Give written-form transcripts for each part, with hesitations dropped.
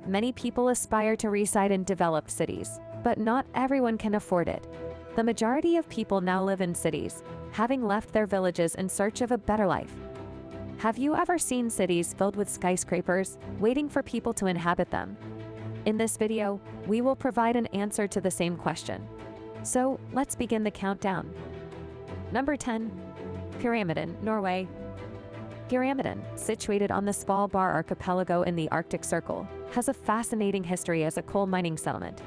Many people aspire to reside in developed cities, but not everyone can afford it. The majority of people now live in cities, having left their villages in search of a better life. Have you ever seen cities filled with skyscrapers, waiting for people to inhabit them? In this video, we will provide an answer to the same question. So, let's begin the countdown. Number 10. Pyramiden, Norway. Pyramiden, situated on the Svalbard archipelago in the Arctic Circle, has a fascinating history as a coal mining settlement.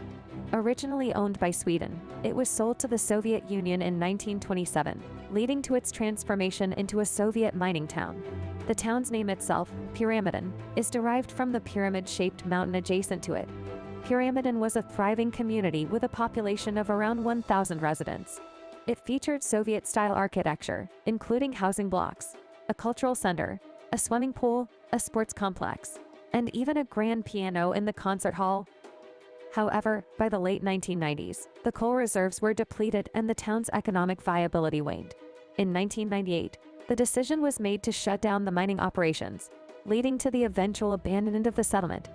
Originally owned by Sweden, it was sold to the Soviet Union in 1927, leading to its transformation into a Soviet mining town. The town's name itself, Pyramiden, is derived from the pyramid-shaped mountain adjacent to it. Pyramiden was a thriving community with a population of around 1,000 residents. It featured Soviet-style architecture, including housing blocks, a cultural center, a swimming pool, a sports complex, and even a grand piano in the concert hall. However, by the late 1990s, the coal reserves were depleted and the town's economic viability waned. In 1998, the decision was made to shut down the mining operations, leading to the eventual abandonment of the settlement.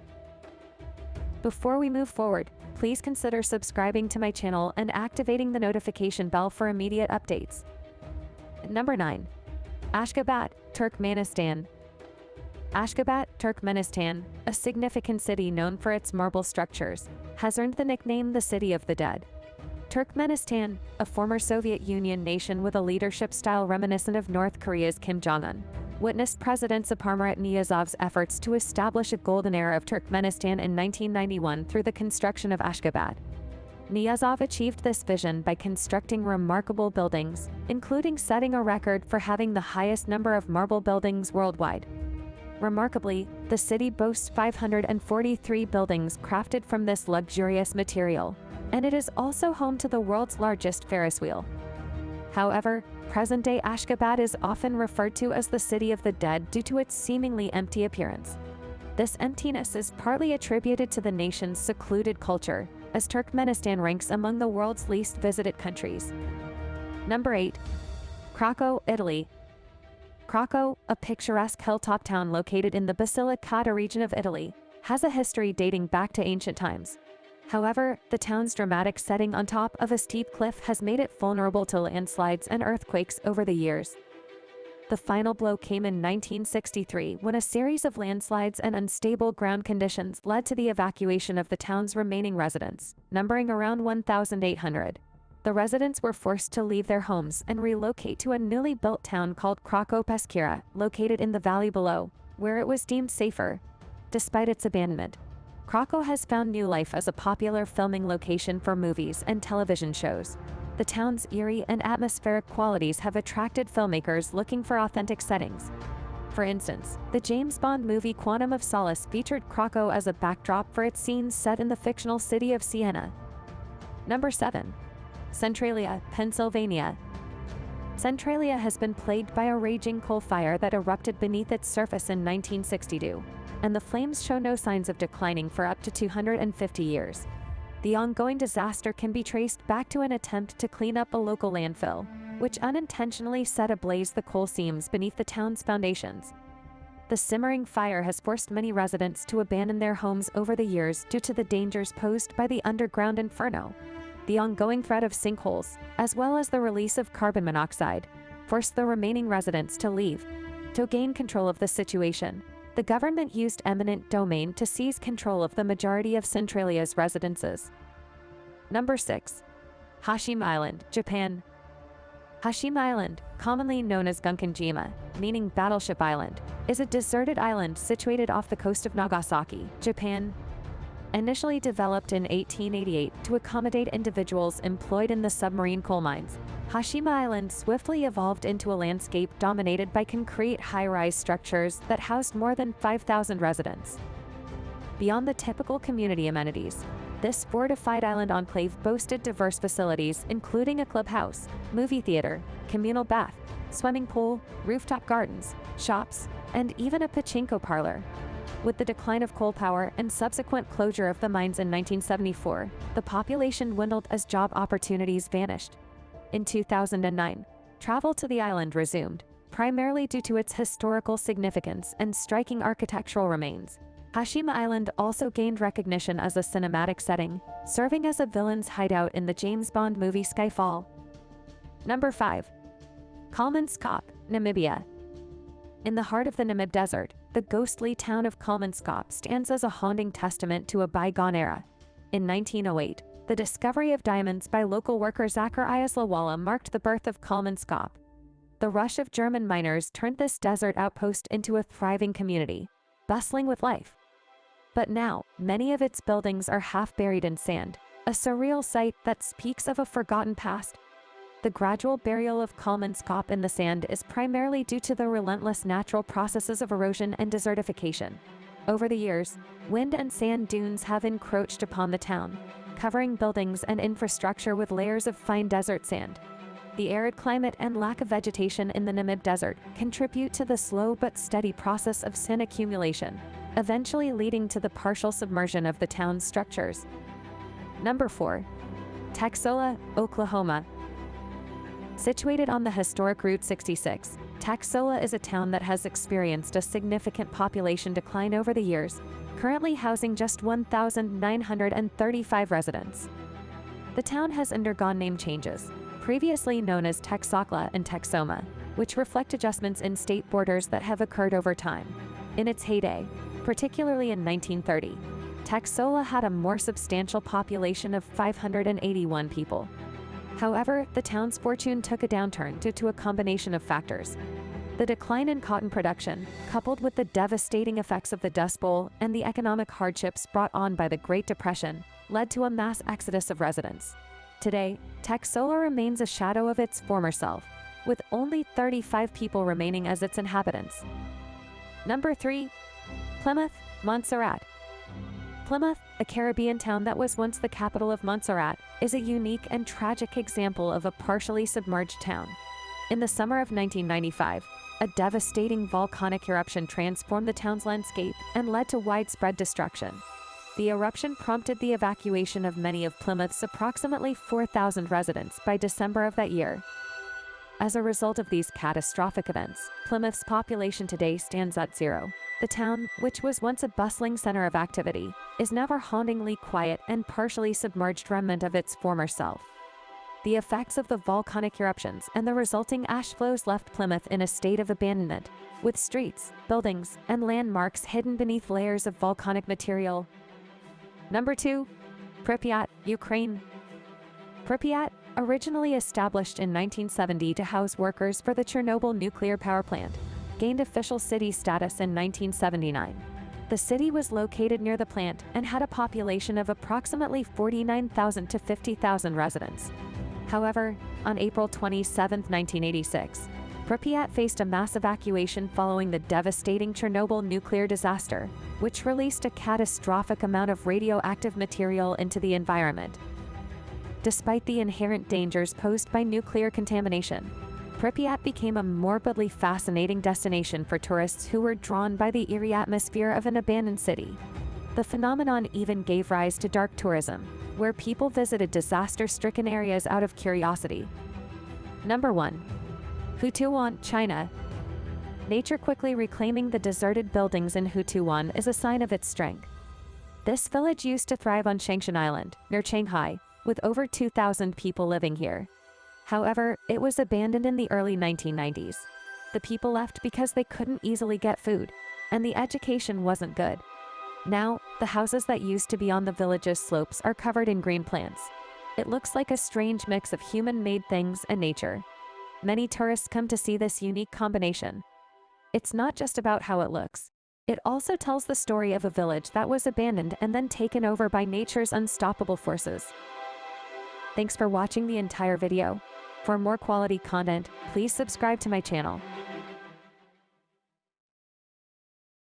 Before we move forward, please consider subscribing to my channel and activating the notification bell for immediate updates. Number 9. Ashgabat, Turkmenistan. Ashgabat, Turkmenistan, a significant city known for its marble structures, has earned the nickname the City of the Dead. Turkmenistan, a former Soviet Union nation with a leadership style reminiscent of North Korea's Kim Jong-un, witnessed President Saparmurat Niyazov's efforts to establish a golden era of Turkmenistan in 1991 through the construction of Ashgabat. Niyazov achieved this vision by constructing remarkable buildings, including setting a record for having the highest number of marble buildings worldwide. Remarkably, the city boasts 543 buildings crafted from this luxurious material, and it is also home to the world's largest Ferris wheel. However, present-day Ashgabat is often referred to as the City of the Dead due to its seemingly empty appearance. This emptiness is partly attributed to the nation's secluded culture, as Turkmenistan ranks among the world's least visited countries. Number 8. Craco, Italy. Craco, a picturesque hilltop town located in the Basilicata region of Italy, has a history dating back to ancient times. However, the town's dramatic setting on top of a steep cliff has made it vulnerable to landslides and earthquakes over the years. The final blow came in 1963 when a series of landslides and unstable ground conditions led to the evacuation of the town's remaining residents, numbering around 1,800. The residents were forced to leave their homes and relocate to a newly built town called Craco Peschiera, located in the valley below, where it was deemed safer. Despite its abandonment, Craco has found new life as a popular filming location for movies and television shows. The town's eerie and atmospheric qualities have attracted filmmakers looking for authentic settings. For instance, the James Bond movie Quantum of Solace featured Craco as a backdrop for its scenes set in the fictional city of Siena. Number 7. Centralia, Pennsylvania. Centralia has been plagued by a raging coal fire that erupted beneath its surface in 1962, and the flames show no signs of declining for up to 250 years. The ongoing disaster can be traced back to an attempt to clean up a local landfill, which unintentionally set ablaze the coal seams beneath the town's foundations. The simmering fire has forced many residents to abandon their homes over the years due to the dangers posed by the underground inferno. The ongoing threat of sinkholes, as well as the release of carbon monoxide, forced the remaining residents to leave. To gain control of the situation, the government used eminent domain to seize control of the majority of Centralia's residences. Number 6. Hashima Island, Japan. Hashima Island, commonly known as Gunkanjima, meaning Battleship Island, is a deserted island situated off the coast of Nagasaki, Japan. Initially developed in 1888 to accommodate individuals employed in the submarine coal mines, Hashima Island swiftly evolved into a landscape dominated by concrete high-rise structures that housed more than 5,000 residents. Beyond the typical community amenities, this fortified island enclave boasted diverse facilities including a clubhouse, movie theater, communal bath, swimming pool, rooftop gardens, shops, and even a pachinko parlor. With the decline of coal power and subsequent closure of the mines in 1974, the population dwindled as job opportunities vanished. In 2009, travel to the island resumed, primarily due to its historical significance and striking architectural remains. Hashima Island also gained recognition as a cinematic setting, serving as a villain's hideout in the James Bond movie Skyfall. Number 5. Kolmanskop, Namibia. In the heart of the Namib Desert, the ghostly town of Kolmanskop stands as a haunting testament to a bygone era. In 1908, the discovery of diamonds by local worker Zacharias Lawala marked the birth of Kolmanskop. The rush of German miners turned this desert outpost into a thriving community, bustling with life. But now, many of its buildings are half buried in sand, a surreal sight that speaks of a forgotten past. The gradual burial of Kolmanskop in the sand is primarily due to the relentless natural processes of erosion and desertification. Over the years, wind and sand dunes have encroached upon the town, covering buildings and infrastructure with layers of fine desert sand. The arid climate and lack of vegetation in the Namib Desert contribute to the slow but steady process of sand accumulation, eventually leading to the partial submersion of the town's structures. Number 4. Texola, Oklahoma. Situated on the historic Route 66, Texola is a town that has experienced a significant population decline over the years, currently housing just 1,935 residents. The town has undergone name changes, previously known as Texola and Texoma, which reflect adjustments in state borders that have occurred over time. In its heyday, particularly in 1930, Texola had a more substantial population of 581 people. However, the town's fortune took a downturn due to a combination of factors. The decline in cotton production, coupled with the devastating effects of the Dust Bowl and the economic hardships brought on by the Great Depression, led to a mass exodus of residents. Today, Texola remains a shadow of its former self, with only 35 people remaining as its inhabitants. Number 3. Plymouth, Montserrat. Plymouth, a Caribbean town that was once the capital of Montserrat, is a unique and tragic example of a partially submerged town. In the summer of 1995, a devastating volcanic eruption transformed the town's landscape and led to widespread destruction. The eruption prompted the evacuation of many of Plymouth's approximately 4,000 residents by December of that year. As a result of these catastrophic events, Plymouth's population today stands at 0. The town, which was once a bustling center of activity, is now a hauntingly quiet and partially submerged remnant of its former self. The effects of the volcanic eruptions and the resulting ash flows left Plymouth in a state of abandonment, with streets, buildings, and landmarks hidden beneath layers of volcanic material. Number 2. Pripyat, Ukraine. Pripyat, originally established in 1970 to house workers for the Chernobyl nuclear power plant, gained official city status in 1979. The city was located near the plant and had a population of approximately 49,000 to 50,000 residents. However, on April 27, 1986, Pripyat faced a mass evacuation following the devastating Chernobyl nuclear disaster, which released a catastrophic amount of radioactive material into the environment. Despite the inherent dangers posed by nuclear contamination, Pripyat became a morbidly fascinating destination for tourists who were drawn by the eerie atmosphere of an abandoned city. The phenomenon even gave rise to dark tourism, where people visited disaster-stricken areas out of curiosity. Number 1. Houtouwan, China. Nature quickly reclaiming the deserted buildings in Houtouwan is a sign of its strength. This village used to thrive on Shangshan Island, near Shanghai, with over 2,000 people living here. However, it was abandoned in the early 1990s. The people left because they couldn't easily get food, and the education wasn't good. Now, the houses that used to be on the village's slopes are covered in green plants. It looks like a strange mix of human-made things and nature. Many tourists come to see this unique combination. It's not just about how it looks. It also tells the story of a village that was abandoned and then taken over by nature's unstoppable forces. Thanks for watching the entire video. For more quality content, please subscribe to my channel.